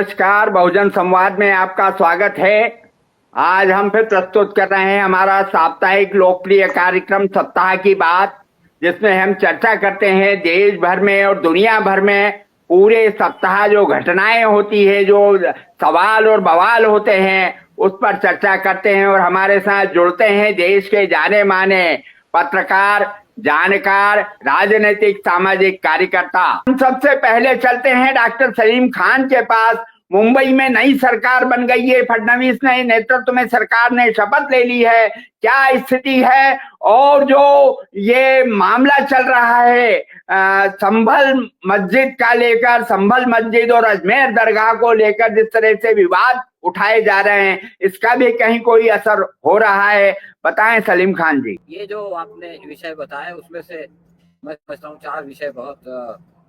नमस्कार, बहुजन संवाद में आपका स्वागत है। आज हम फिर प्रस्तुत कर रहे हैं हमारा साप्ताहिक लोकप्रिय कार्यक्रम सप्ताह की बात, जिसमें हम चर्चा करते हैं देश भर में और दुनिया भर में पूरे सप्ताह जो घटनाएं होती है, जो सवाल और बवाल होते हैं, उस पर चर्चा करते हैं। और हमारे साथ जुड़ते हैं देश के जाने माने पत्रकार, जानकार, राजनीतिक सामाजिक कार्यकर्ता। हम सबसे पहले चलते हैं डॉक्टर सलीम खान के पास। मुंबई में नई सरकार बन गई है, फडणवीस ने नेतृत्व में सरकार ने शपथ ले ली है। क्या स्थिति है? और जो ये मामला चल रहा है संभल मस्जिद का लेकर, संभल मस्जिद और अजमेर दरगाह को लेकर जिस तरह से विवाद उठाए जा रहे हैं, इसका भी कहीं कोई असर हो रहा है? बताएं सलीम खान जी। ये जो आपने विषय बताया उसमें से मैं समझता हूँ 4 विषय बहुत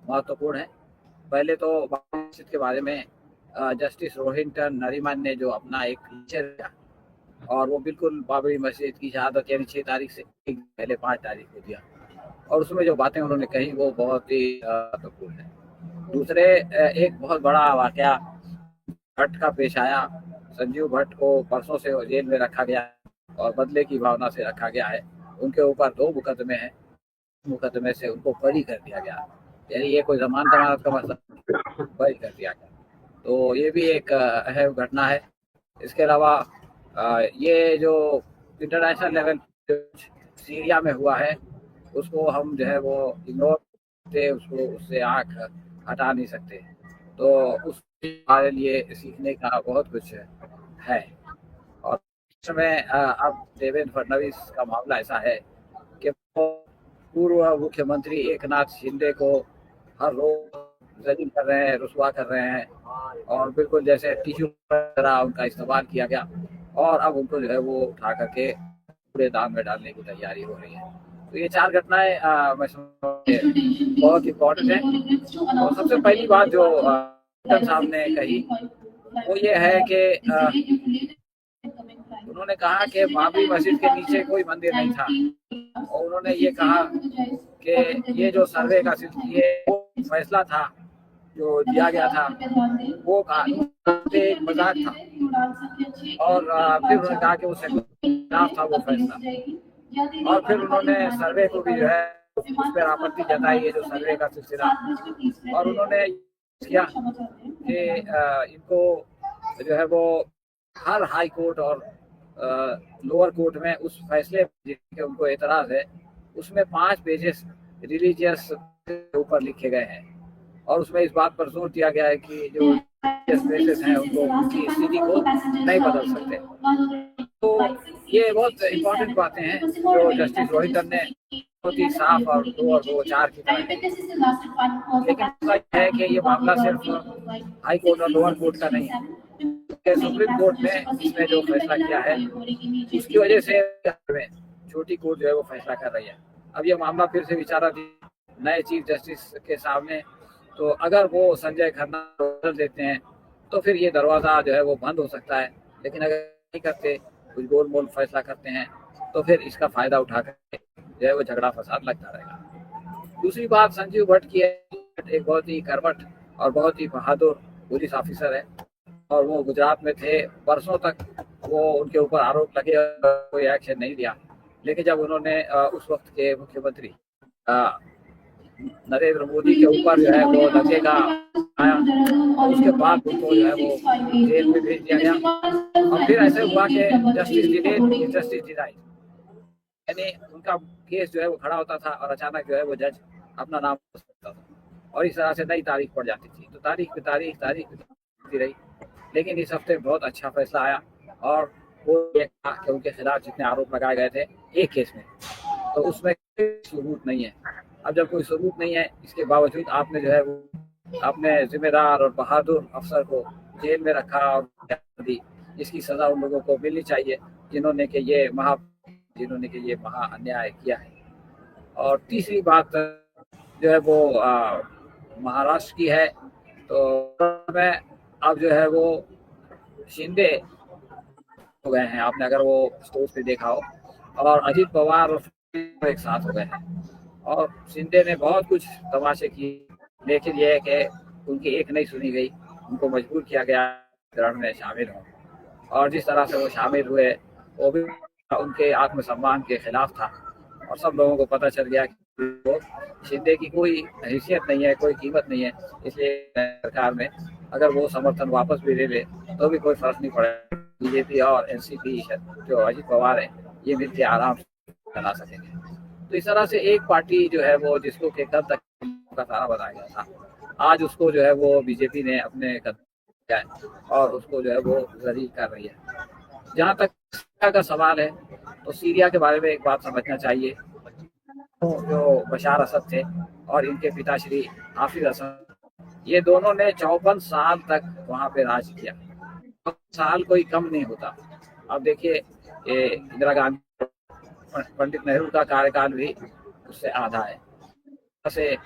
महत्वपूर्ण है। पहले तो बाबरी मस्जिद के बारे में जस्टिस रोहिंटन नरीमन ने जो अपना एक लेक्चर दिया, और वो बिल्कुल बाबरी मस्जिद की शहादत यानी 6 तारीख से पहले 5 तारीख को दिया, और उसमें जो बातें उन्होंने कही वो बहुत ही महत्वपूर्ण है। दूसरे एक बहुत बड़ा वाकया भट्ट का पेश आया। संजीव भट्ट को परसों से जेल में रखा गया और बदले की भावना से रखा गया है। उनके ऊपर 2 मुकदमे हैं, मुकदमे से उनको बरी कर दिया गया, यानी ये कोई जमानत जमानत का मतलब बरी कर दिया गया। तो ये भी एक अहम घटना है। इसके अलावा ये जो इंटरनेशनल लेवल सीरिया में हुआ है उसको हम जो है वो इग्नोर करते, उसको उससे आँख हटा नहीं सकते। तो उस हमारे लिए सीखने का बहुत कुछ है। और समय अब देवेंद्र फडणवीस का मामला ऐसा है कि वो पूर्व मुख्यमंत्री एकनाथ शिंदे को हर रोज जलील कर रहे हैं, रुसवा कर रहे हैं, और बिल्कुल जैसे टिश्यू तरह उनका इस्तेमाल किया गया, और अब उनको जो है वो उठा करके पूरे दाम में डालने की तैयारी हो रही है। तो ये 4 घटनाएं मैं बहुत इम्पोर्टेंट है। और सबसे पहली बात जो साहब ने कही वो ये है कि उन्होंने कहा कि बाबरी मस्जिद के नीचे कोई मंदिर नहीं था, और उन्होंने ये कहा कि ये जो सर्वे का ये फैसला था जो दिया गया था वो एक मजाक था, और फिर उन्होंने कहा कि वो खिलाफ था वो फैसला। और फिर उन्होंने सर्वे को भी जो है उस पर आपत्ति जताई है, जो सर्वे का सिलसिला, और उन्होंने किया कि इनको जो है वो हर हाई कोर्ट और लोअर कोर्ट में उस फैसले जिनके उनको एतराज है उसमें 5 पेजेस रिलीजियस के ऊपर लिखे गए हैं, और उसमें इस बात पर जोर दिया गया है कि जो रिलीजियस हैं उनको उनकी स्थिति को नहीं बदल सकते। तो ये बहुत इम्पोर्टेंट बातें हैं जो जस्टिस रोहिंटन ने बहुत ही साफ और 2 और 2 4 की तरह। लेकिन है कि ये मामला सिर्फ हाई कोर्ट और लोअर कोर्ट का नहीं है, सुप्रीम कोर्ट ने इसमें जो फैसला किया है उसकी वजह से छोटी कोर्ट जो है वो फैसला कर रही है। अब ये मामला फिर से विचाराधीन नए चीफ जस्टिस के सामने, तो अगर वो संजय खन्ना बदल देते हैं तो फिर ये दरवाज़ा जो है वो बंद हो सकता है। लेकिन अगर नहीं करते, कुछ गोल मोल फैसला करते हैं, तो फिर इसका फायदा उठाकर जो है वो झगड़ा फसाद लगता रहेगा। दूसरी बात संजीव भट्ट की है। एक बहुत ही कर्मठ और बहुत ही बहादुर पुलिस ऑफिसर है, और वो गुजरात में थे बरसों तक। वो उनके ऊपर आरोप लगे और कोई एक्शन नहीं लिया, लेकिन जब उन्होंने उस वक्त के मुख्यमंत्री नरेंद्र मोदी के ऊपर जो है वो लगेगा आया, उसके बाद उनको जो है वो जेल में भेज दिया गया। और फिर ऐसे हुआ कि जस्टिस डिनाइड, यानी उनका केस जो है वो खड़ा होता था और अचानक जो है वो जज अपना नाम सकता था, और इस तरह से नई तारीख पड़ जाती थी। तो तारीख रही। लेकिन इस हफ्ते बहुत अच्छा फैसला आया, और वो ये कहा कि उनके खिलाफ जितने आरोप लगाए गए थे एक केस में, तो उसमें कोई सबूत नहीं है। अब जब कोई सबूत नहीं है, इसके बावजूद आपने जो है वो अपने जिम्मेदार और बहादुर अफसर को जेल में रखा और दी, इसकी सजा उन लोगों को मिलनी चाहिए जिन्होंने कि ये महा अन्याय किया है। और तीसरी बात जो है वो महाराष्ट्र की है। तो मैं अब जो है वो शिंदे हो गए हैं, आपने अगर वो स्टोर पे देखा हो, और अजित पवार और एक साथ हो गए हैं, और शिंदे ने बहुत कुछ तमाशे किए, लेकिन यह है कि उनकी एक नहीं सुनी गई। उनको मजबूर किया गया ग्रहण में शामिल हों, और जिस तरह से वो शामिल हुए वो भी उनके आत्मसम्मान के खिलाफ था। और सब लोगों को पता चल गया कि वो शिंदे की कोई हैसियत नहीं है, कोई कीमत नहीं है, इसलिए सरकार में अगर वो समर्थन वापस भी ले ले तो भी कोई फर्क नहीं पड़ेगा। बीजेपी और एनसीपी जो अजित पवार है ये मिलकर आराम से चला सकेंगे। तो इस तरह से एक पार्टी जो है वो जिसको के कल तक का तारा बनाया गया था, आज उसको जो है वो बीजेपी ने अपने कदम किया है और उसको जो है वो जलील कर रही है। जहाँ तक सीरिया का सवाल है तो सीरिया के बारे में एक बात समझना चाहिए। जो बशार असद थे और इनके पिताश्री हाफिज असद, ये दोनों ने 54 साल तक वहाँ पे राज किया। साल कोई कम नहीं होता। अब देखिए ये इंदिरा गांधी, पंडित नेहरू का कार्यकाल भी उससे आधा है, जैसे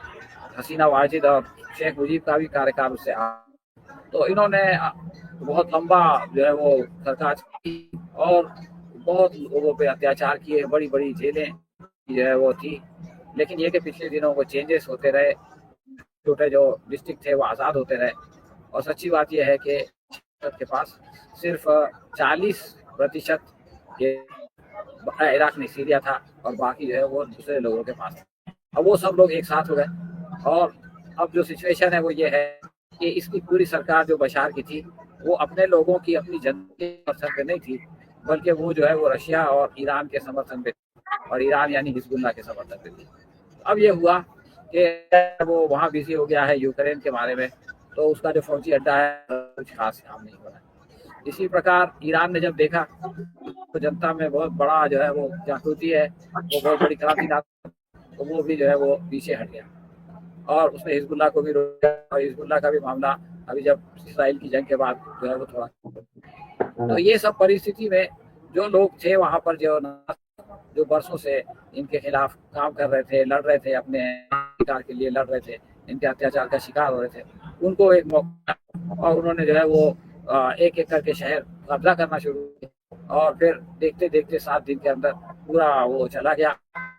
हसीना वाजिद और शेख मुजीब का भी कार्यकाल उससे आधा। तो इन्होंने बहुत लंबा जो है वो सरकार की और बहुत लोगों पे अत्याचार किए, बड़ी बड़ी जेलें जो है वो थी। लेकिन ये कि पिछले दिनों वो चेंजेस होते रहे, छोटे जो डिस्ट्रिक्ट थे वो आज़ाद होते रहे। और सच्ची बात यह है कि के पास सिर्फ 40% ये इराक नहीं सीरिया था और बाकी जो है वो दूसरे लोगों के पास। अब वो सब लोग एक साथ हो गए और अब जो सिचुएशन है वो ये है कि इसकी पूरी सरकार जो बशार की थी वो अपने लोगों की, अपनी जनता के समर्थन पे नहीं थी, बल्कि वो जो है वो रशिया और ईरान के समर्थन पे, और ईरान यानी हिजबुल्लाह के समर्थन पे थी। अब ये हुआ कि वो वहाँ बिजी हो गया है यूक्रेन के बारे में, तो उसका जो फौजी अड्डा है कुछ खास काम नहीं हो रहा है। इसी प्रकार ईरान ने जब देखा तो जनता में बहुत बड़ा जो है वो जागृति है, वो बहुत बड़ी क्रांति ला, तो वो भी जो है वो पीछे हट गया और उसने हिजबुल्लाह को भी रोका। और हिजबुल्लाह का भी मामला अभी जब इसराइल की जंग के बाद जो है वो थोड़ा, तो ये सब परिस्थिति में जो लोग थे वहाँ पर, जो बरसों से इनके खिलाफ काम कर रहे थे, लड़ रहे थे, अपने अधिकार के लिए लड़ रहे थे, इनके अत्याचार का शिकार हो रहे थे, उनको एक मौका और उन्होंने जो है वो एक एक करके शहर कब्जा करना शुरू किया। और फिर देखते देखते 7 दिन के अंदर पूरा वो चला गया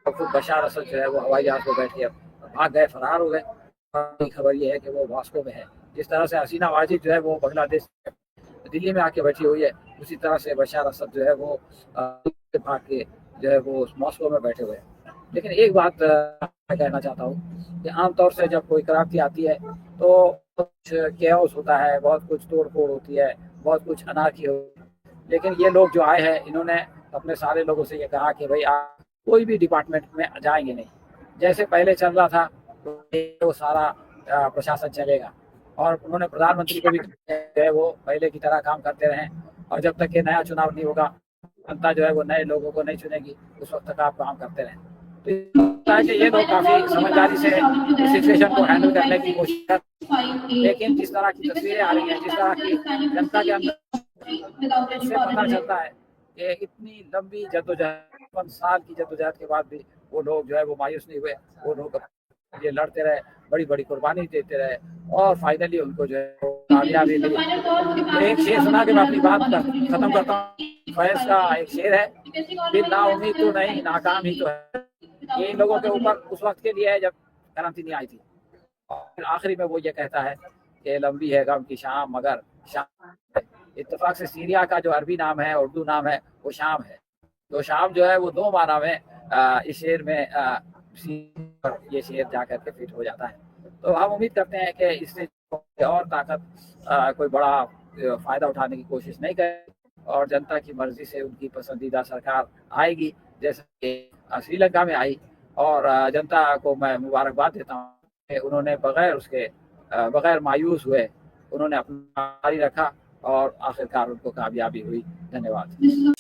और फिर बशार असद जो है वो हवाई जहाज को बैठ के भाग गए, फरार हो गए। खबर ये है कि वो मॉस्को में है। जिस तरह से हसीना वाजिद जो है वो बांग्लादेश दिल्ली में आके बैठी हुई है, उसी तरह से बशार असद जो है वो भाग के जो है वो मॉस्को में बैठे हुए हैं। लेकिन एक बात मैं कहना चाहता हूँ कि आमतौर से जब कोई क्रांति आती है तो कुछ केओस होता है, बहुत कुछ तोड़ फोड़ होती है, बहुत कुछ अनार्की होती है। लेकिन ये लोग जो आए हैं इन्होंने अपने सारे लोगों से ये कहा कि भाई आप कोई भी डिपार्टमेंट में जाएंगे नहीं, जैसे पहले चल रहा था वो सारा प्रशासन चलेगा। और उन्होंने प्रधानमंत्री को भी जो है वो पहले की तरह काम करते रहें और जब तक ये नया चुनाव नहीं होगा, जनता जो है वो नए लोगों को नहीं चुनेगी, उस वक्त तक आप काम करते रहें। तो ये लोग काफी समझदारी से सिचुएशन को हैंडल करने की कोशिश कर, लेकिन जिस तरह की तस्वीरें आ रही हैं, जिस तरह की जनता के अंदर, उससे पता चलता है कि इतनी लंबी जद्दोजहद, 5 साल की जद्दोजहद के बाद भी वो लोग जो है वो मायूस नहीं हुए। वो लोग ये लड़ते रहे, बड़ी बड़ी कुर्बानी देते रहे और फाइनली उनको जो है कामयाबी मिली। एक शेर सुना के मैं अपनी बात खत्म करता हूँ। फैज का एक शेर है, फिर ना उम्मीद तो नहीं, नाकाम ही तो है। ये लोगों के ऊपर उस वक्त के लिए है जब क्रांति नहीं आई थी। और फिर आखिरी में वो ये कहता है कि लंबी है गम की शाम मगर शाम। इत्तेफाक से सीरिया का जो अरबी नाम है, उर्दू नाम है, वो शाम है। तो शाम जो है वो 2 माना में इस शेर में ये शेर जाकर के फिट हो जाता है। तो हम उम्मीद करते हैं कि इससे और ताकत कोई बड़ा फायदा उठाने की कोशिश नहीं करे और जनता की मर्जी से उनकी पसंदीदा सरकार आएगी, जैसे कि श्रीलंका में आई। और जनता को मैं मुबारकबाद देता हूँ कि उन्होंने बगैर मायूस हुए उन्होंने अपना जारी रखा और आखिरकार उनको कामयाबी हुई। धन्यवाद।